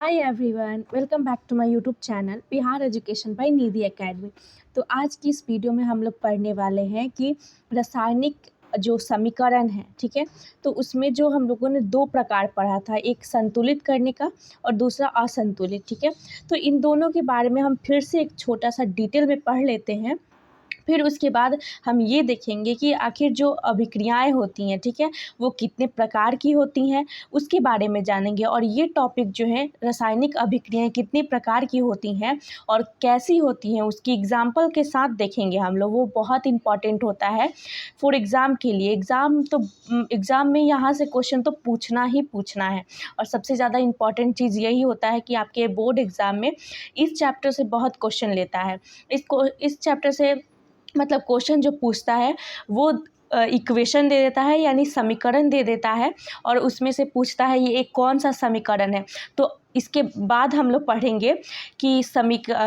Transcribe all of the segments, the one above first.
Hi everyone, welcome back to my YouTube channel Bihar education by Nidhi academy. तो आज की इस वीडियो में हम लोग पढ़ने वाले हैं कि रासायनिक जो समीकरण है, ठीक है। तो उसमें जो हम लोगों ने दो प्रकार पढ़ा था, एक संतुलित करने का और दूसरा असंतुलित, ठीक है। तो इन दोनों के बारे में हम फिर से एक छोटा सा डिटेल में पढ़ लेते हैं। फिर उसके बाद हम ये देखेंगे कि आखिर जो अभिक्रियाएं होती हैं, ठीक है, वो कितने प्रकार की होती हैं, उसके बारे में जानेंगे। और ये टॉपिक जो है, रासायनिक अभिक्रियाएं कितने प्रकार की होती हैं और कैसी होती हैं, उसकी एग्जाम्पल के साथ देखेंगे हम लोग। वो बहुत इंपॉर्टेंट होता है फॉर एग्ज़ाम के लिए। एग्ज़ाम में यहाँ से क्वेश्चन तो पूछना ही पूछना है। और सबसे ज़्यादा इम्पॉर्टेंट चीज़ यही होता है कि आपके बोर्ड एग्ज़ाम में इस चैप्टर से बहुत क्वेश्चन लेता है। इस चैप्टर से मतलब क्वेश्चन जो पूछता है वो इक्वेशन दे देता है, यानी समीकरण दे देता है, और उसमें से पूछता है ये एक कौन सा समीकरण है। तो इसके बाद हम लोग पढ़ेंगे कि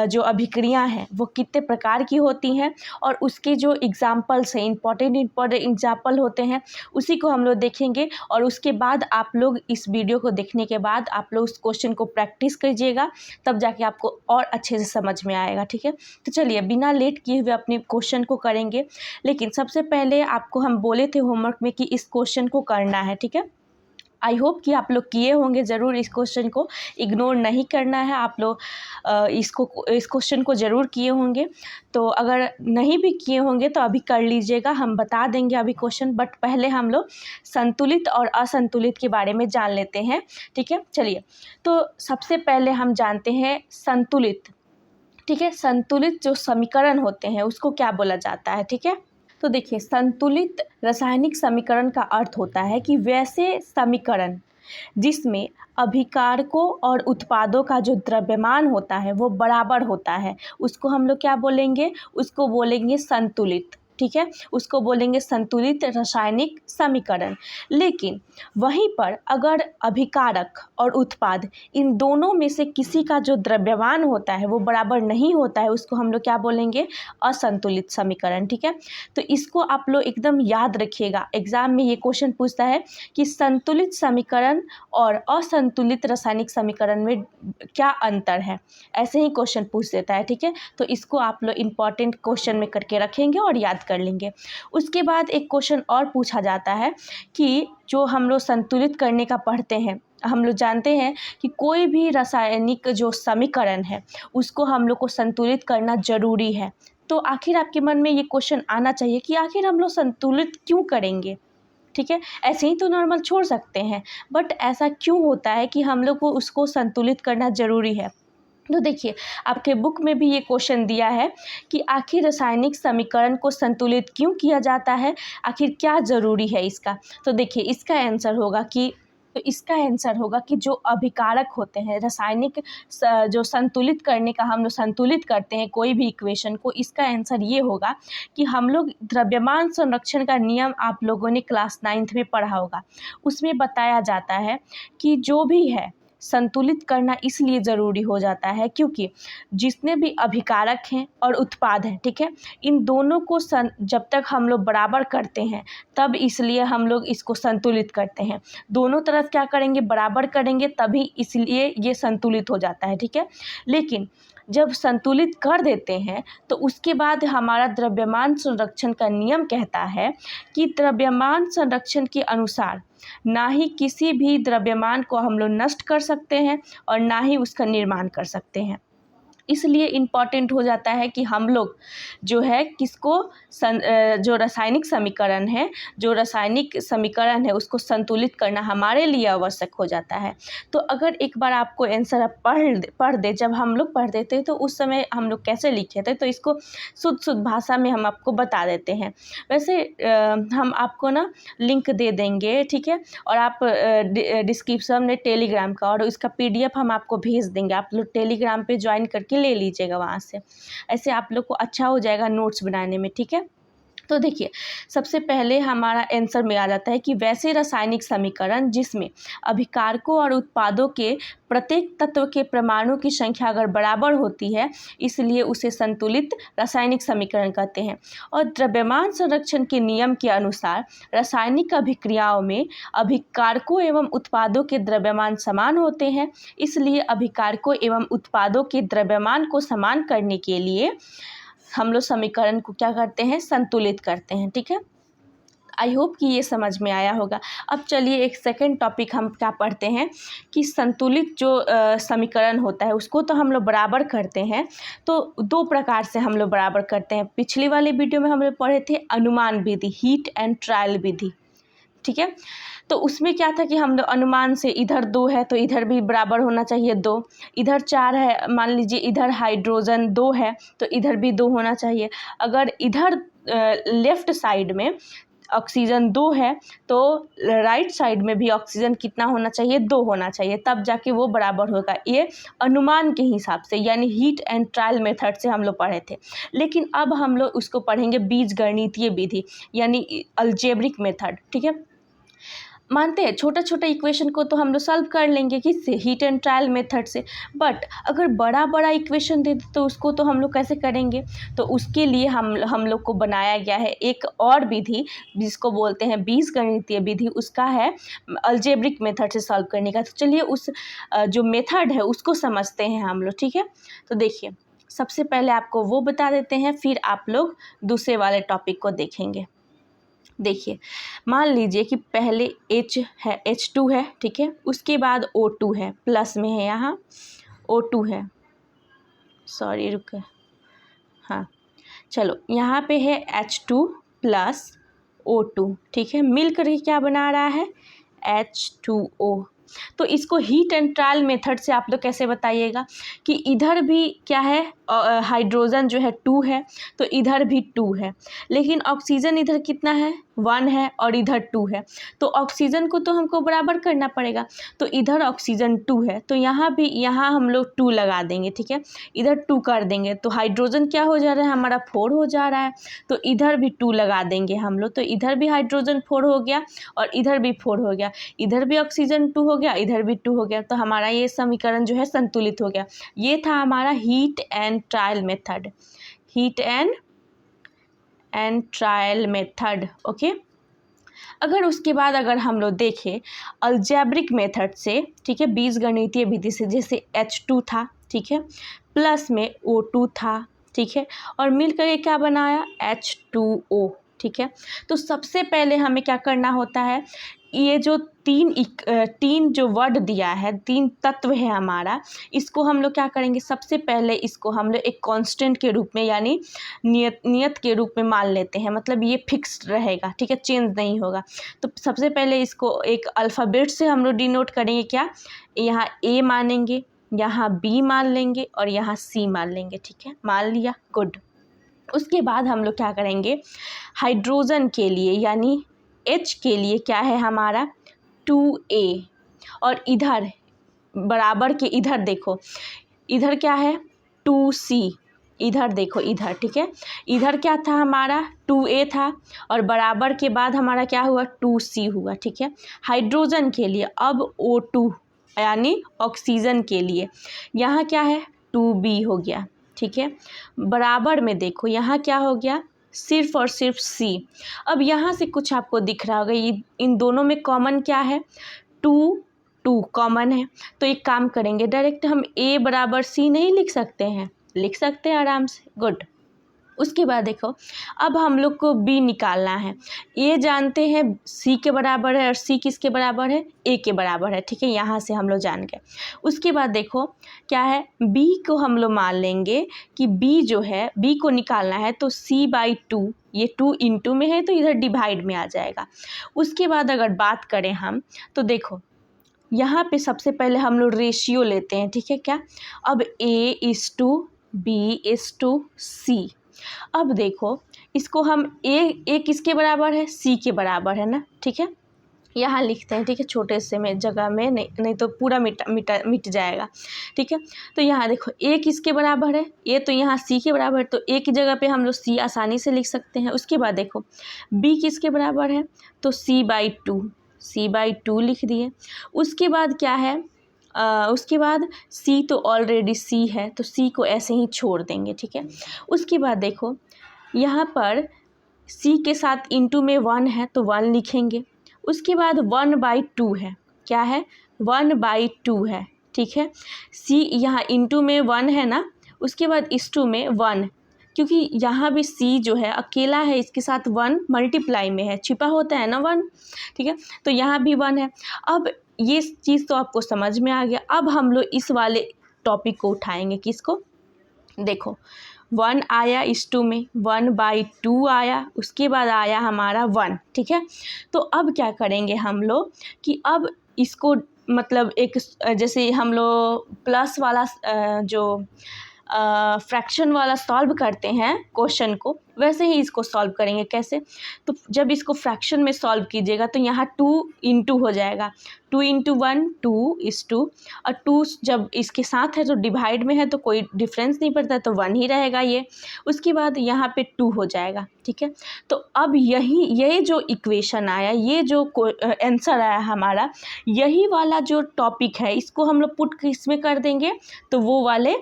जो अभिक्रियाएं हैं वो कितने प्रकार की होती हैं और उसके जो एग्जाम्पल्स हैं, इम्पॉर्टेंट एग्जाम्पल होते हैं, उसी को हम लोग देखेंगे। और उसके बाद आप लोग इस वीडियो को देखने के बाद आप लोग उस क्वेश्चन को प्रैक्टिस कीजिएगा, तब जाके आपको और अच्छे से समझ में आएगा, ठीक है। तो चलिए बिना लेट किए हुए अपने क्वेश्चन को करेंगे। लेकिन सबसे पहले आपको हम बोले थे होमवर्क में कि इस क्वेश्चन को करना है, ठीक है। आई होप कि आप लोग किए होंगे ज़रूर। इस क्वेश्चन को इग्नोर नहीं करना है आप लोग। इस क्वेश्चन को ज़रूर किए होंगे। तो अगर नहीं भी किए होंगे तो अभी कर लीजिएगा, हम बता देंगे अभी क्वेश्चन। बट पहले हम लोग संतुलित और असंतुलित के बारे में जान लेते हैं, ठीक है। चलिए, तो सबसे पहले हम जानते हैं संतुलित, ठीक है। संतुलित जो समीकरण होते हैं उसको क्या बोला जाता है, ठीक है। तो देखिए, संतुलित रासायनिक समीकरण का अर्थ होता है कि वैसे समीकरण जिसमें अभिकारकों और उत्पादों का जो द्रव्यमान होता है वो बराबर होता है, उसको हम लोग क्या बोलेंगे, उसको बोलेंगे संतुलित, ठीक है। उसको बोलेंगे संतुलित रासायनिक समीकरण। लेकिन वहीं पर अगर अभिकारक और उत्पाद इन दोनों में से किसी का जो द्रव्यमान होता है वो बराबर नहीं होता है, उसको हम लोग क्या बोलेंगे, असंतुलित समीकरण, ठीक है। तो इसको आप लोग एकदम याद रखिएगा। एग्जाम में ये क्वेश्चन पूछता है कि संतुलित समीकरण और असंतुलित रासायनिक समीकरण में क्या अंतर है, ऐसे ही क्वेश्चन पूछ देता है, ठीक है। तो इसको आप लोग इंपॉर्टेंट क्वेश्चन में करके रखेंगे और याद कर लेंगे। उसके बाद एक क्वेश्चन और पूछा जाता है कि जो हम लोग संतुलित करने का पढ़ते हैं, हम लोग जानते हैं कि कोई भी रासायनिक जो समीकरण है उसको हम लोग को संतुलित करना जरूरी है। तो आखिर आपके मन में ये क्वेश्चन आना चाहिए कि आखिर हम लोग संतुलित क्यों करेंगे, ठीक है। ऐसे ही तो नॉर्मल छोड़ सकते हैं, बट ऐसा क्यों होता है कि हम लोग को उसको संतुलित करना ज़रूरी है। तो देखिए, आपके बुक में भी ये क्वेश्चन दिया है कि आखिर रासायनिक समीकरण को संतुलित क्यों किया जाता है, आखिर क्या ज़रूरी है इसका। तो देखिए, इसका आंसर होगा कि जो अभिकारक होते हैं, रासायनिक जो संतुलित करने का, हम लोग संतुलित करते हैं कोई भी इक्वेशन को, इसका आंसर ये होगा कि हम लोग द्रव्यमान संरक्षण का नियम आप लोगों ने क्लास 9th में पढ़ा होगा। उसमें बताया जाता है कि जो भी है संतुलित करना इसलिए ज़रूरी हो जाता है क्योंकि जितने भी अभिकारक हैं और उत्पाद हैं, ठीक है, इन दोनों को जब तक हम लोग बराबर करते हैं तब इसलिए हम लोग इसको संतुलित करते हैं। दोनों तरफ क्या करेंगे, बराबर करेंगे, तभी इसलिए ये संतुलित हो जाता है, ठीक है। लेकिन जब संतुलित कर देते हैं तो उसके बाद हमारा द्रव्यमान संरक्षण का नियम कहता है कि द्रव्यमान संरक्षण के अनुसार ना ही किसी भी द्रव्यमान को हम लोग नष्ट कर सकते हैं और ना ही उसका निर्माण कर सकते हैं। इसलिए इम्पॉर्टेंट हो जाता है कि हम लोग जो है जो रासायनिक समीकरण है उसको संतुलित करना हमारे लिए आवश्यक हो जाता है। तो अगर एक बार आपको आंसर पढ़ दे, जब हम लोग पढ़ते थे तो उस समय हम लोग कैसे लिखे थे, तो इसको शुद्ध भाषा में हम आपको बता देते हैं। वैसे हम आपको ना लिंक दे देंगे, ठीक है, और आप डिस्क्रिप्शन में टेलीग्राम का और इसका PDF हम आपको भेज देंगे। आप लोग टेलीग्राम पे ज्वाइन करके ले लीजिएगा वहाँ से, ऐसे आप लोग को अच्छा हो जाएगा नोट्स बनाने में, ठीक है। तो देखिए, सबसे पहले हमारा आंसर में आ जाता है कि वैसे रासायनिक समीकरण जिसमें अभिकारकों और उत्पादों के प्रत्येक तत्व के परमाणु की संख्या अगर बराबर होती है, इसलिए उसे संतुलित रासायनिक समीकरण कहते हैं। और द्रव्यमान संरक्षण के नियम के अनुसार रासायनिक अभिक्रियाओं में अभिकारकों एवं उत्पादों के द्रव्यमान समान होते हैं, इसलिए अभिकारकों एवं उत्पादों के द्रव्यमान को समान करने के लिए हम लोग समीकरण को क्या करते हैं, संतुलित करते हैं। ठीक है, आई होप कि ये समझ में आया होगा। अब चलिए एक सेकंड टॉपिक हम क्या पढ़ते हैं कि संतुलित जो समीकरण होता है उसको तो हम लोग बराबर करते हैं, तो दो प्रकार से हम लोग बराबर करते हैं। पिछली वाली वीडियो में हम लोग पढ़े थे अनुमान विधि, हीट एंड ट्रायल विधि। ठीक है, तो उसमें क्या था कि हम लोग अनुमान से इधर 2 है तो इधर भी बराबर होना चाहिए 2, इधर 4 है, मान लीजिए इधर हाइड्रोजन 2 है तो इधर भी 2 होना चाहिए। अगर इधर लेफ्ट साइड में ऑक्सीजन 2 है तो राइट साइड में भी ऑक्सीजन कितना होना चाहिए, 2 होना चाहिए, तब जाके वो बराबर होगा। ये अनुमान के हिसाब से यानी हीट एंड ट्रायल मेथड से हम लोग पढ़े थे। लेकिन अब हम लोग उसको पढ़ेंगे बीजगणितीय विधि यानी अलजेब्रिक मेथड। ठीक है, मानते हैं छोटा छोटा इक्वेशन को तो हम लोग सॉल्व कर लेंगे किससे, हीट एंड ट्रायल मेथड से, बट अगर बड़ा बड़ा इक्वेशन दे दे तो उसको तो हम लोग कैसे करेंगे। तो उसके लिए हम लोग को बनाया गया है एक और विधि जिसको बोलते हैं बीजगणितीय विधि, उसका है अलजेब्रिक मेथड से सॉल्व करने का। तो चलिए उस जो मेथड है उसको समझते हैं हम लोग। ठीक है, तो देखिए सबसे पहले आपको वो बता देते हैं, फिर आप लोग दूसरे वाले टॉपिक को देखेंगे। देखिए, मान लीजिए कि पहले H है, H2 है, ठीक है, उसके बाद O2 है, प्लस में है, यहाँ O2 है, सॉरी रुको, हाँ चलो यहाँ पे है H2 प्लस O2, ठीक है, मिल कर क्या बना रहा है, H2O। तो इसको हीट एंड ट्रायल मेथड से आप लोग कैसे बताइएगा कि इधर भी क्या है, हाइड्रोजन जो है 2 है तो इधर भी 2 है, लेकिन ऑक्सीजन इधर कितना है, 1 है और इधर 2 है, तो ऑक्सीजन को तो हमको बराबर करना पड़ेगा। तो इधर ऑक्सीजन 2 है तो यहाँ भी, यहाँ हम लोग 2 लगा देंगे। ठीक है, इधर 2 कर देंगे तो हाइड्रोजन क्या हो जा रहा है, हमारा 4 हो जा रहा है, तो इधर भी 2 लगा देंगे हम लोग, तो इधर भी हाइड्रोजन 4 हो गया और इधर भी 4 हो गया, इधर भी ऑक्सीजन 2 हो गया, इधर भी 2 हो गया, तो हमारा ये समीकरण जो है संतुलित हो गया। ये था हमारा heat and trial method, heat and trial method. Okay, अगर उसके बाद अगर हम लोग देखें अलजेब्रिक मेथड से, ठीक है, बीजगणितीय विधि से, जैसे H2 था, ठीक है, प्लस में O2 था, ठीक है, और मिलकर ये क्या बनाया, H2O। ठीक है, तो सबसे पहले हमें क्या करना होता है, ये जो तीन जो वर्ड दिया है, 3 तत्व है हमारा, इसको हम लोग क्या करेंगे, सबसे पहले इसको हम लोग एक कांस्टेंट के रूप में यानी नियत के रूप में मान लेते हैं, मतलब ये फिक्स्ड रहेगा। ठीक है, चेंज नहीं होगा। तो सबसे पहले इसको एक अल्फ़ाबेट से हम लोग डिनोट करेंगे, क्या, यहाँ A मानेंगे, यहाँ B मान लेंगे और यहाँ C मान लेंगे। ठीक है, मान लिया, गुड। उसके बाद हम लोग क्या करेंगे, हाइड्रोजन के लिए यानी H के लिए क्या है हमारा 2A, और इधर बराबर के इधर देखो, इधर क्या है 2C, इधर देखो इधर, ठीक है, इधर क्या था हमारा 2A था और बराबर के बाद हमारा क्या हुआ 2C हुआ। ठीक है, हाइड्रोजन के लिए अब O2 यानी ऑक्सीजन के लिए यहाँ क्या है 2B हो गया। ठीक है, बराबर में देखो यहाँ क्या हो गया, सिर्फ और सिर्फ C। अब यहाँ से कुछ आपको दिख रहा होगा, ये इन दोनों में कॉमन क्या है, 2 कॉमन है, तो एक काम करेंगे, डायरेक्ट हम A बराबर C नहीं लिख सकते हैं, लिख सकते हैं आराम से, गुड। उसके बाद देखो, अब हम लोग को B निकालना है। A जानते हैं C के बराबर है और C किसके बराबर है, A के बराबर है। ठीक है, यहाँ से हम लोग जान गए। उसके बाद देखो क्या है, B को हम लोग मान लेंगे कि B जो है, B को निकालना है तो C/2, ये 2 इंटू में है तो इधर डिवाइड में आ जाएगा। उसके बाद अगर बात करें हम तो देखो यहाँ पे सबसे पहले हम लोग रेशियो लेते हैं। ठीक है, क्या, अब A/B/C। अब देखो इसको हम A किसके बराबर है, C के बराबर है ना। ठीक है, यहाँ लिखते हैं, ठीक है, छोटे से में जगह में, नहीं तो पूरा मिट जाएगा, ठीक है। तो यहाँ देखो a किसके बराबर है, a तो यहाँ c के बराबर है, तो a की जगह पे हम लोग c आसानी से लिख सकते हैं। उसके बाद देखो b किसके बराबर है, तो c/2 लिख दिए। उसके बाद क्या है, उसके बाद c तो ऑलरेडी c है, तो c को ऐसे ही छोड़ देंगे, ठीक है। उसके बाद देखो यहाँ पर c के साथ इंटू में 1 है तो 1 लिखेंगे। उसके बाद 1/2 है, क्या है, 1/2 है, ठीक है। c यहाँ इंटू में 1 है ना, उसके बाद इस 2 में 1, क्योंकि यहाँ भी c जो है अकेला है, इसके साथ 1 मल्टीप्लाई में है, छिपा होता है ना 1, ठीक है। तो यहाँ भी 1 है। अब ये चीज़ तो आपको समझ में आ गया। अब हम लोग इस वाले टॉपिक को उठाएंगे, किसको, देखो 1 आया इस 2 में, 1/2 आया, उसके बाद आया हमारा 1, ठीक है। तो अब क्या करेंगे हम लोग कि अब इसको मतलब एक जैसे हम लोग प्लस वाला जो फ्रैक्शन वाला सॉल्व करते हैं क्वेश्चन को, वैसे ही इसको सॉल्व करेंगे। कैसे, तो जब इसको फ्रैक्शन में सॉल्व कीजिएगा तो यहाँ 2 हो जाएगा, 2 × 1 2/2, और 2 जब इसके साथ है तो डिवाइड में है तो कोई डिफरेंस नहीं पड़ता, तो 1 ही रहेगा ये। उसके बाद यहाँ पे 2 हो जाएगा, ठीक है। तो अब ये जो इक्वेशन आया, ये जो आंसर आया हमारा, यही वाला जो टॉपिक है इसको हम लोग पुट किसमें कर देंगे, तो वो वाले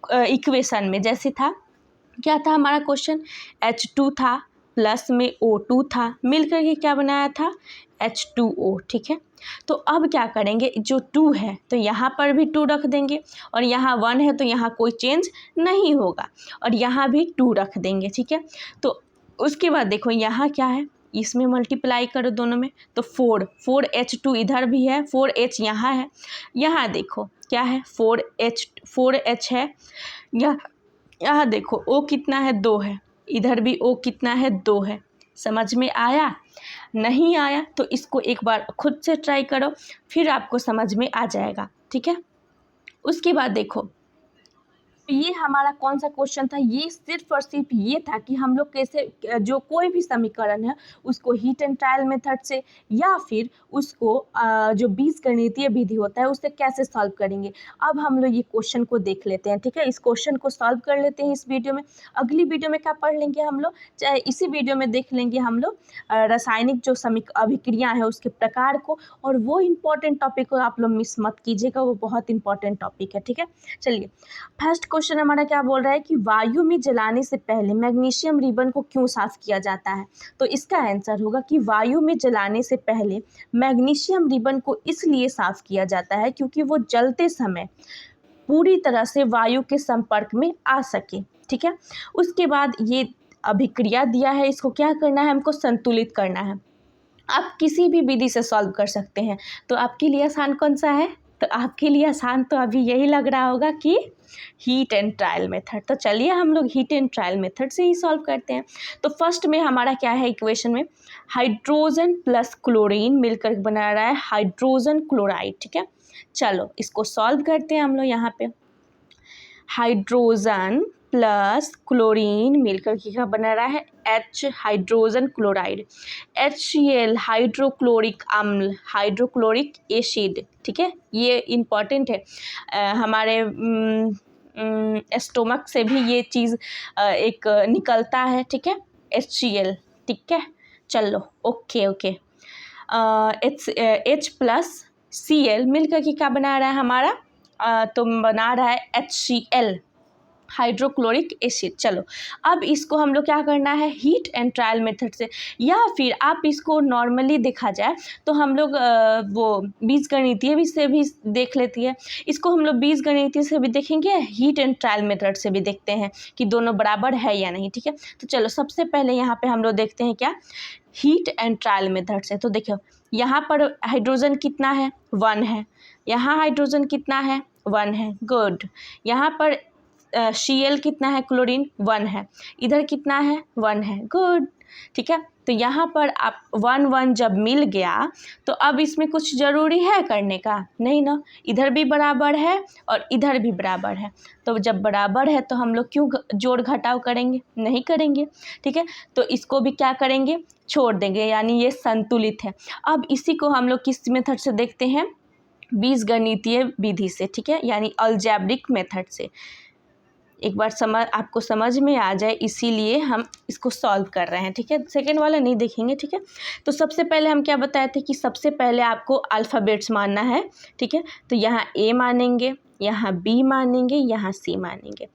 इक्वेशन में। जैसे था, क्या था हमारा क्वेश्चन, H2 था प्लस में O2 था, मिल करके क्या बनाया था, H2O, ठीक है। तो अब क्या करेंगे, जो 2 है तो यहाँ पर भी 2 रख देंगे, और यहाँ 1 है तो यहाँ कोई चेंज नहीं होगा, और यहाँ भी 2 रख देंगे, ठीक है। तो उसके बाद देखो यहाँ क्या है, इसमें मल्टीप्लाई करो दोनों में, तो 4H2 इधर भी है, 4H यहाँ है, यहाँ देखो क्या है, 4H है, यहाँ देखो O कितना है, 2 है, इधर भी O कितना है, 2 है। समझ में आया, नहीं आया तो इसको एक बार खुद से ट्राई करो, फिर आपको समझ में आ जाएगा, ठीक है। उसके बाद देखो ये हमारा कौन सा क्वेश्चन था, ये सिर्फ और सिर्फ ये था कि हम लोग कैसे जो कोई भी समीकरण है उसको हीट एंड ट्रायल मेथड से या फिर उसको जो बीजगणितीय विधि होता है उससे कैसे सॉल्व करेंगे। अब हम लोग ये क्वेश्चन को देख लेते हैं, ठीक है। इस क्वेश्चन को सॉल्व कर लेते हैं इस वीडियो में। अगली वीडियो में क्या पढ़ लेंगे हम लोग, चाहे इसी वीडियो में देख लेंगे हम लोग रासायनिक जो अभिक्रियाएँ हैं उसके प्रकार को, और वो इम्पोर्टेंट टॉपिक को आप लोग मिस मत कीजिएगा, वो बहुत इंपॉर्टेंट टॉपिक है, ठीक है। चलिए फर्स्ट क्वेश्चन हमारा क्या बोल रहा है कि वायु में जलाने से पहले मैग्नीशियम रिबन को क्यों साफ किया जाता है। तो इसका आंसर होगा कि वायु में जलाने से पहले मैग्नीशियम रिबन को इसलिए साफ किया जाता है क्योंकि वो जलते समय पूरी तरह से वायु के संपर्क में आ सके, ठीक है। उसके बाद ये अभिक्रिया दिया है, इसको क्या करना है, हमको संतुलित करना है। आप किसी भी विधि से सॉल्व कर सकते हैं, तो आपके लिए आसान कौन सा है, तो आपके लिए आसान तो अभी यही लग रहा होगा कि हीट एंड ट्रायल मेथड। तो चलिए हम लोग हीट एंड ट्रायल मेथड से ही सॉल्व करते हैं। तो फर्स्ट में हमारा क्या है, इक्वेशन में हाइड्रोजन प्लस क्लोरीन मिलकर बना रहा है हाइड्रोजन क्लोराइड, ठीक है। चलो इसको सॉल्व करते हैं हम लोग। यहाँ पे हाइड्रोजन प्लस क्लोरीन मिलकर क्या बना रहा है, H hydrogen chloride, HCl hydrochloric अम्ल, हाइड्रोक्लोरिक एसिड, ठीक है। ये इम्पॉर्टेंट है, हमारे स्टोमक से भी ये चीज़ एक निकलता है, ठीक है, HCl, ठीक है। चलो ओके H प्लस Cl मिलकर के क्या बना रहा है हमारा, तो बना रहा है HCl हाइड्रोक्लोरिक एसिड। चलो अब इसको हम लोग क्या करना है, हीट एंड ट्रायल मेथड से, या फिर आप इसको नॉर्मली देखा जाए तो हम लोग वो बीजगणितीय से भी देख लेती है, इसको हम लोग बीजगणितीय से भी देखेंगे, हीट एंड ट्रायल मेथड से भी देखते हैं कि दोनों बराबर है या नहीं, ठीक है। तो चलो सबसे पहले यहाँ पे हम लोग देखते हैं क्या, हीट एंड ट्रायल मेथड से। तो देखो यहाँ पर हाइड्रोजन कितना है, 1 है, यहाँ हाइड्रोजन कितना है, 1 है, गुड। यहाँ पर Cl कितना है, क्लोरीन 1 है, इधर कितना है, 1 है, गुड, ठीक है। तो यहाँ पर आप 1 1 जब मिल गया तो अब इसमें कुछ ज़रूरी है करने का, नहीं ना, इधर भी बराबर है और इधर भी बराबर है, तो जब बराबर है तो हम लोग क्यों जोड़ घटाव करेंगे, नहीं करेंगे, ठीक है। तो इसको भी क्या करेंगे, छोड़ देंगे, यानी ये संतुलित है। अब इसी को हम लोग किस मेथड से देखते हैं, बीजगणितीय विधि से, ठीक है, यानी अलजेब्रिक मेथड से। एक बार आपको समझ में आ जाए, इसीलिए हम इसको सॉल्व कर रहे हैं, ठीक है। सेकेंड वाला नहीं देखेंगे, ठीक है। तो सबसे पहले हम क्या बताए थे कि सबसे पहले आपको अल्फ़ाबेट्स मानना है, ठीक है। तो यहाँ ए मानेंगे, यहाँ बी मानेंगे, यहाँ सी मानेंगे।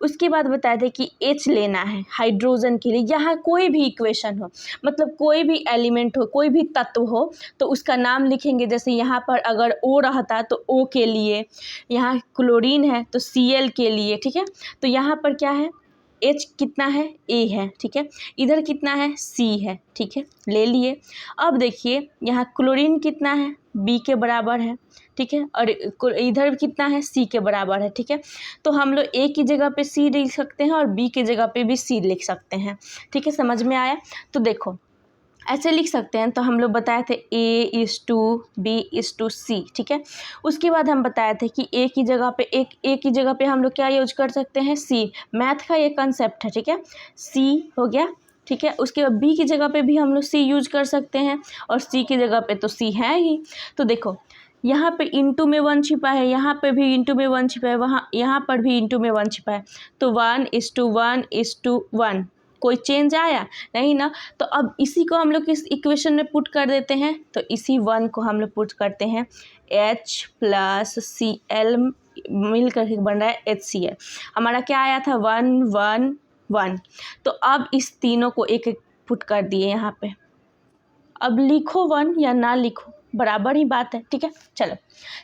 उसके बाद बताए थे कि एच लेना है हाइड्रोजन के लिए। यहाँ कोई भी इक्वेशन हो, मतलब कोई भी एलिमेंट हो, कोई भी तत्व हो, तो उसका नाम लिखेंगे। जैसे यहाँ पर अगर ओ रहता तो ओ के लिए, यहाँ क्लोरीन है तो Cl के लिए, ठीक है। तो यहाँ पर क्या है, H कितना है, A है, ठीक है। इधर कितना है, C है, ठीक है, ले लिए। अब देखिए यहाँ क्लोरीन कितना है, B के बराबर है, ठीक है, और इधर कितना है, C के बराबर है, ठीक है। तो हम लोग A की जगह पे C लिख सकते हैं और B की जगह पे भी C लिख सकते हैं, ठीक है। समझ में आया? तो देखो ऐसे लिख सकते हैं। तो हम लोग बताए थे A:B:C, ठीक है। उसके बाद हम बताए थे कि A की जगह पे हम लोग क्या यूज कर सकते हैं, C। मैथ का ये कंसेप्ट है, ठीक है। C हो गया, ठीक है। उसके बाद B की जगह पे भी हम लोग C यूज कर सकते हैं, और C की जगह पे तो C है ही। तो देखो यहाँ पे इंटू में 1 छिपा है, यहाँ पे भी इंटू में 1 छिपा है, यहाँ पर भी इंटू में 1 छिपा है। तो 1:1:1, कोई चेंज आया नहीं ना। तो अब इसी को हम लोग इस इक्वेशन में पुट कर देते हैं। तो इसी 1 को हम लोग पुट करते हैं, H + Cl मिल करके बन रहा है HCl। हमारा क्या आया था, 1 1 1। तो अब इस तीनों को एक एक पुट कर दिए यहाँ पे। अब लिखो 1 या ना लिखो, बराबर ही बात है, ठीक है। चलो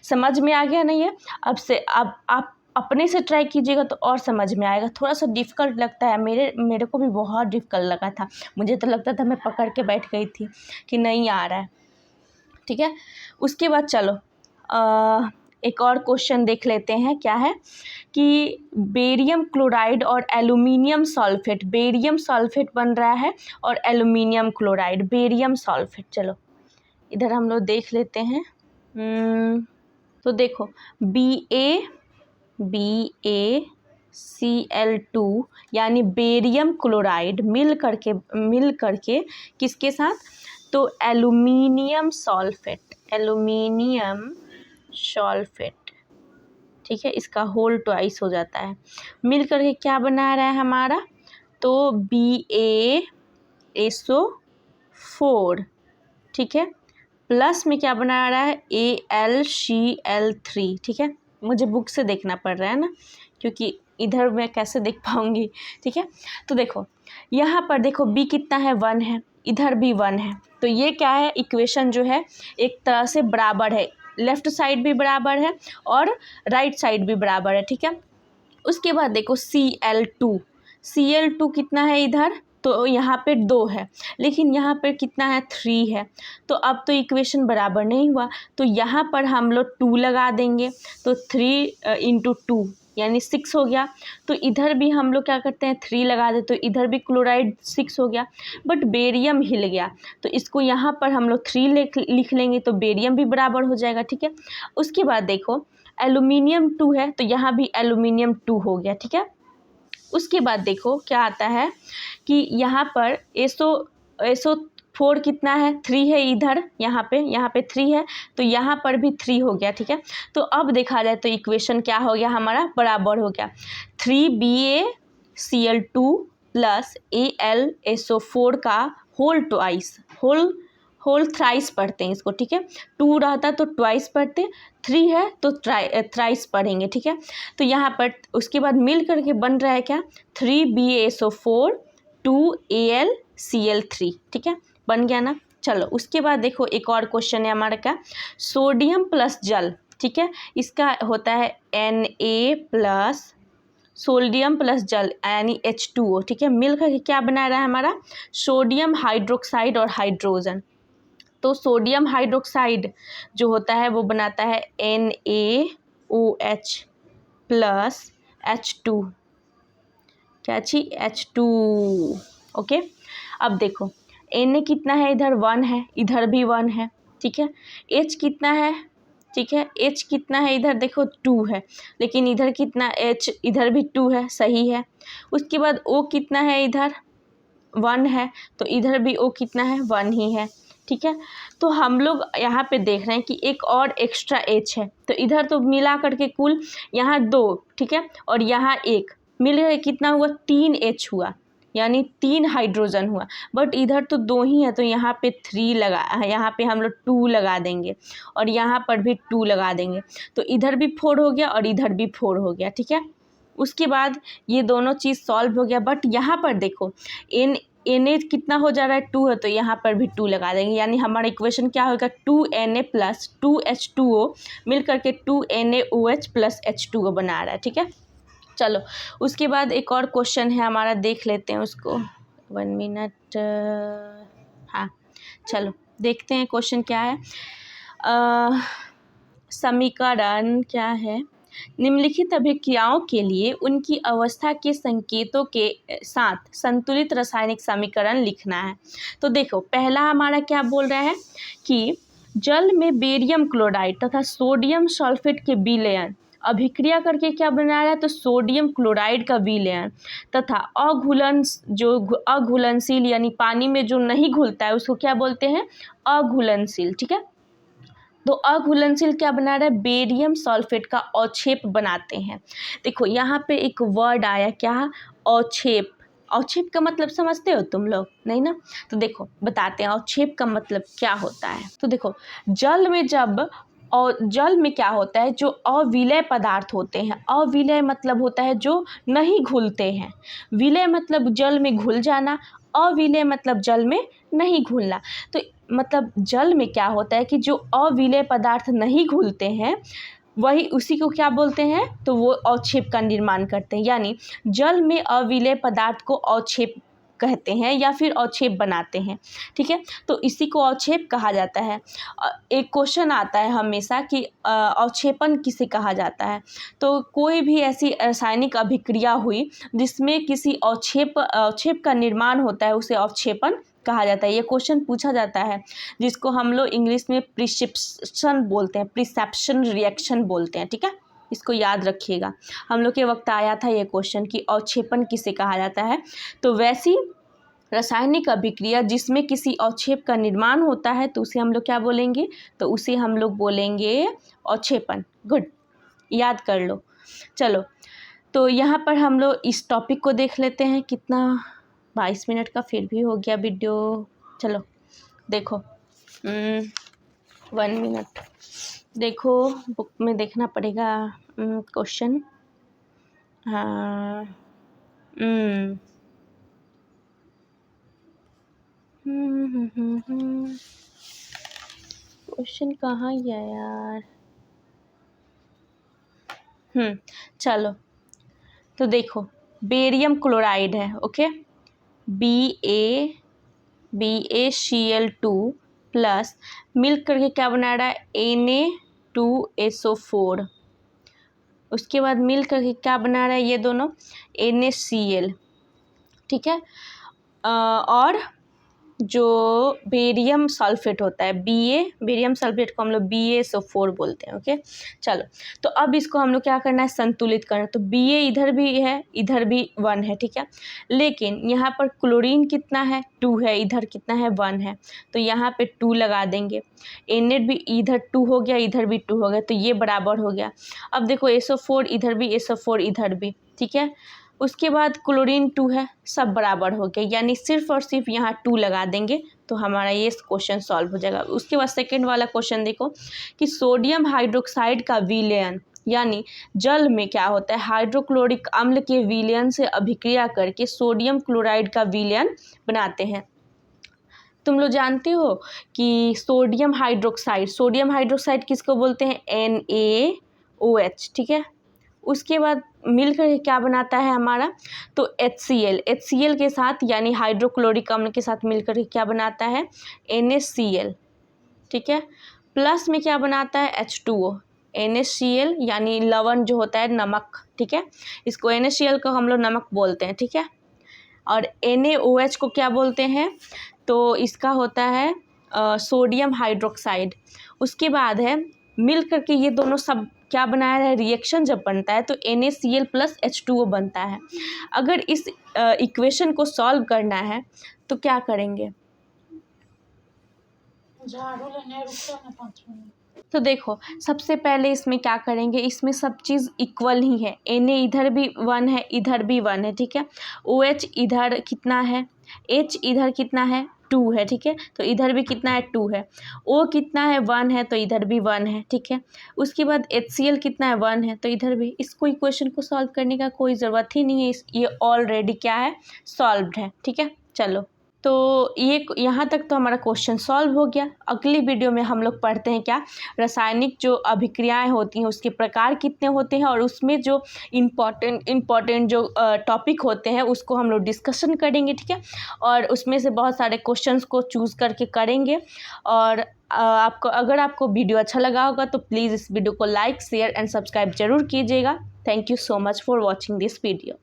समझ में आ गया नहीं है? अब से अब आप अपने से ट्राई कीजिएगा तो और समझ में आएगा। थोड़ा सा डिफ़िकल्ट लगता है, मेरे को भी बहुत डिफ़िकल्ट लगा था। मुझे तो लगता था मैं पकड़ के बैठ गई थी कि नहीं आ रहा है, ठीक है। उसके बाद चलो एक और क्वेश्चन देख लेते हैं। क्या है कि बेरियम क्लोराइड और एल्यूमिनियम सल्फेट, बेरियम सल्फेट बन रहा है और एल्यूमिनियम क्लोराइड, बेरियम सल्फेट। चलो इधर हम लोग देख लेते हैं। तो देखो BaCl2 यानी बेरियम क्लोराइड मिल करके किसके साथ, तो एल्यूमिनियम सल्फेट, ठीक है, इसका होल ट्वाइस हो जाता है। मिल करके क्या बना रहा है हमारा, तो BaSO4, ठीक है, प्लस में क्या बना रहा है, AlCl3, ठीक है। मुझे बुक से देखना पड़ रहा है ना, क्योंकि इधर मैं कैसे देख पाऊंगी, ठीक है। तो देखो यहाँ पर देखो B कितना है, 1 है, इधर भी 1 है। तो ये क्या है, इक्वेशन जो है एक तरह से बराबर है, लेफ़्ट साइड भी बराबर है और राइट साइड भी बराबर है, ठीक है। उसके बाद देखो Cl2 कितना है इधर, तो यहाँ पे 2 है, लेकिन यहाँ पे कितना है, 3 है। तो अब तो इक्वेशन बराबर नहीं हुआ, तो यहाँ पर हम लोग 2 लगा देंगे। तो 3 × 2 यानी 6 हो गया। तो इधर भी हम लोग क्या करते हैं, 3 लगा देते, तो इधर भी क्लोराइड 6 हो गया। बट बेरियम हिल गया, तो इसको यहाँ पर हम लोग 3 लिख लेंगे, तो बेरियम भी बराबर हो जाएगा, ठीक है। उसके बाद देखो एल्यूमिनियम 2 है, तो यहाँ भी एल्यूमिनियम 2 हो गया, ठीक है। उसके बाद देखो क्या आता है कि यहाँ पर SO4 कितना है, 3 है इधर, यहाँ पे 3 है, तो यहाँ पर भी 3 हो गया, ठीक है। तो अब देखा जाए तो इक्वेशन क्या हो गया हमारा, बराबर हो गया। 3BaCl2 + AlSO4 का होल थ्राइस पढ़ते हैं इसको, ठीक है। 2 रहता तो ट्वाइस पढ़ते, 3 है तो थ्राइस पढ़ेंगे, ठीक है। तो यहाँ पर उसके बाद मिल करके बन रहा है क्या, 3BaSO4 2AlCl3, ठीक है, बन गया ना। चलो उसके बाद देखो एक और क्वेश्चन है हमारा का, सोडियम प्लस जल, ठीक है, इसका होता है Na+ सोडियम प्लस जल यानी H2O, ठीक है। मिल करके क्या बना रहा है हमारा, सोडियम हाइड्रोक्साइड और हाइड्रोजन। तो सोडियम हाइड्रोक्साइड जो होता है वो बनाता है NaOH + H2, क्या छी, H2, ओके। अब देखो Na कितना है, इधर 1 है, इधर भी 1 है, ठीक है। H कितना है, ठीक है, H कितना है इधर देखो 2 है, लेकिन इधर कितना H, इधर भी 2 है, सही है। उसके बाद O कितना है इधर, 1 है, तो इधर भी O कितना है 1 ही है, ठीक है। तो हम लोग यहाँ पे देख रहे हैं कि एक और एक्स्ट्रा H है, तो इधर तो मिला करके कुल यहाँ 2, ठीक है, और यहाँ 1 मिल गए, कितना हुआ 3H हुआ, यानी 3 हाइड्रोजन हुआ। बट इधर तो 2 ही है, तो यहाँ पे 3 लगा, यहाँ पे हम लोग 2 लगा देंगे और यहाँ पर भी 2 लगा देंगे, तो इधर भी 4 हो गया और इधर भी 4 हो गया, ठीक है। उसके बाद ये दोनों चीज़ सॉल्व हो गया। बट यहाँ पर देखो Na कितना हो जा रहा है 2 है, तो यहाँ पर भी 2 लगा देंगे, यानी हमारा इक्वेशन क्या होगा 2Na प्लस 2H2O मिल करके 2NaOH प्लस H2O बना रहा है, ठीक है। चलो उसके बाद एक और क्वेश्चन है हमारा, देख लेते हैं उसको, 1 मिनट। हाँ चलो देखते हैं क्वेश्चन क्या है। समीकरण क्या है, निम्नलिखित अभिक्रियाओं के लिए उनकी अवस्था के संकेतों के साथ संतुलित रासायनिक समीकरण लिखना है। तो देखो पहला हमारा क्या बोल रहा है कि जल में बेरियम क्लोराइड तथा सोडियम सल्फेट के विलयन अभिक्रिया करके क्या बना रहा है, तो सोडियम क्लोराइड का विलयन तथा अघुलनशील यानी पानी में जो नहीं घुलता है उसको क्या बोलते हैं, अघुलनशील, ठीक है। तो अघुलनशील क्या बना रहा है, बेरियम सल्फेट का अवक्षेप बनाते हैं। देखो यहाँ पे एक वर्ड आया क्या, अवक्षेप। अवक्षेप का मतलब समझते हो तुम लोग, नहीं ना, तो देखो बताते हैं अवक्षेप का मतलब क्या होता है। तो देखो जल में क्या होता है, जो अविलय पदार्थ होते हैं, अविलय मतलब होता है जो नहीं घुलते हैं, विलय मतलब जल में घुल जाना, अविलय मतलब जल में नहीं घुलना। तो मतलब जल में क्या होता है कि जो अविलय पदार्थ नहीं घुलते हैं वही उसी को क्या बोलते हैं, तो वो अवक्षेप का निर्माण करते हैं, यानी जल में अविलय पदार्थ को अवक्षेप कहते हैं या फिर अवक्षेप बनाते हैं, ठीक है। तो इसी को अवक्षेप कहा जाता है। एक क्वेश्चन आता है हमेशा कि अवक्षेपन किसे कहा जाता है, तो कोई भी ऐसी रासायनिक अभिक्रिया हुई जिसमें किसी अवक्षेप का निर्माण होता है उसे अवक्षेपन कहा जाता है। ये क्वेश्चन पूछा जाता है जिसको हम लोग इंग्लिश में प्रिसेप्शन बोलते हैं, प्रिसेप्शन रिएक्शन बोलते हैं, ठीक है। इसको याद रखिएगा, हम लोग के वक्त आया था ये क्वेश्चन कि अवक्षेपन किसे कहा जाता है। तो वैसी रासायनिक अभिक्रिया जिसमें किसी अवक्षेप का निर्माण होता है तो उसे हम लोग क्या बोलेंगे, तो उसे हम लोग बोलेंगे अवक्षेपन। गुड, याद कर लो। चलो तो यहाँ पर हम लोग इस टॉपिक को देख लेते हैं, कितना 22 मिनट का फिर भी हो गया वीडियो। चलो देखो 1 मिनट, देखो बुक में देखना पड़ेगा क्वेश्चन। हाँ क्वेश्चन कहाँ गया यार। चलो तो देखो बेरियम क्लोराइड है, ओके, BaCl2 प्लस मिल करके क्या बना रहा है Na2SO4, उसके बाद मिल करके क्या बना रहा है ये दोनों NaCl, ठीक है। और जो बेरियम सल्फेट होता है बेरियम सल्फेट को हम लोग BaSO4 बोलते हैं, ओके। चलो तो अब इसको हम लोग क्या करना है, संतुलित करना। तो Ba इधर भी है इधर भी 1 है, ठीक है, लेकिन यहाँ पर क्लोरीन कितना है 2 है, इधर कितना है 1 है, तो यहाँ पे 2 लगा देंगे। Na भी इधर 2 हो गया इधर भी 2 हो गया, तो ये बराबर हो गया। अब देखो SO4 इधर भी SO4 इधर भी, ठीक है। उसके बाद क्लोरीन 2 है, सब बराबर हो गया, यानी सिर्फ और सिर्फ यहाँ 2 लगा देंगे तो हमारा ये क्वेश्चन सॉल्व हो जाएगा। उसके बाद सेकंड वाला क्वेश्चन देखो कि सोडियम हाइड्रोक्साइड का विलयन, यानी जल में क्या होता है हाइड्रोक्लोरिक अम्ल के विलयन से अभिक्रिया करके सोडियम क्लोराइड का विलयन बनाते हैं। तुम लोग जानते हो कि सोडियम हाइड्रोक्साइड किसको बोलते हैं, NaOH, ठीक है। उसके बाद मिलकर क्या बनाता है हमारा, तो HCl के साथ यानी हाइड्रोक्लोरिक अम्ल के साथ मिलकर क्या बनाता है NaCl, ठीक है। प्लस में क्या बनाता है H2O, NaCl यानी लवण जो होता है नमक, ठीक है, इसको NaCl को हम लोग नमक बोलते हैं, ठीक है। और NaOH को क्या बोलते हैं, तो इसका होता है सोडियम हाइड्रोक्साइड। उसके बाद है मिल करके ये दोनों सब क्या बनाया है, रिएक्शन जब बनता है तो NaCl प्लस H2O बनता है। अगर इस इक्वेशन को सॉल्व करना है तो क्या करेंगे? झाड़ू लेने रुको ना 5 मिनट। तो देखो सबसे पहले इसमें क्या करेंगे, इसमें सब चीज़ इक्वल ही है, Na इधर भी 1 है, इधर भी 1 है, ठीक है। OH इधर कितना है, H इधर कितना है, 2 है, ठीक है। तो इधर भी कितना है, 2 है। O कितना है, 1 है, तो इधर भी 1 है, ठीक है। उसके बाद HCl कितना है, 1 है, तो इधर भी। इसको इक्वेशन को सॉल्व करने का कोई ज़रूरत ही नहीं है, ये ऑलरेडी क्या है, सॉल्व्ड है, ठीक है। चलो तो ये यहाँ तक तो हमारा क्वेश्चन सॉल्व हो गया। अगली वीडियो में हम लोग पढ़ते हैं क्या, रासायनिक जो अभिक्रियाएं होती हैं उसके प्रकार कितने होते हैं, और उसमें जो इम्पॉर्टेंट जो टॉपिक होते हैं उसको हम लोग डिस्कशन करेंगे, ठीक है। और उसमें से बहुत सारे क्वेश्चंस को चूज़ करके करेंगे। और अगर आपको वीडियो अच्छा लगा होगा तो प्लीज़ इस वीडियो को लाइक, शेयर एंड सब्सक्राइब जरूर कीजिएगा। Thank you so much for watching this video.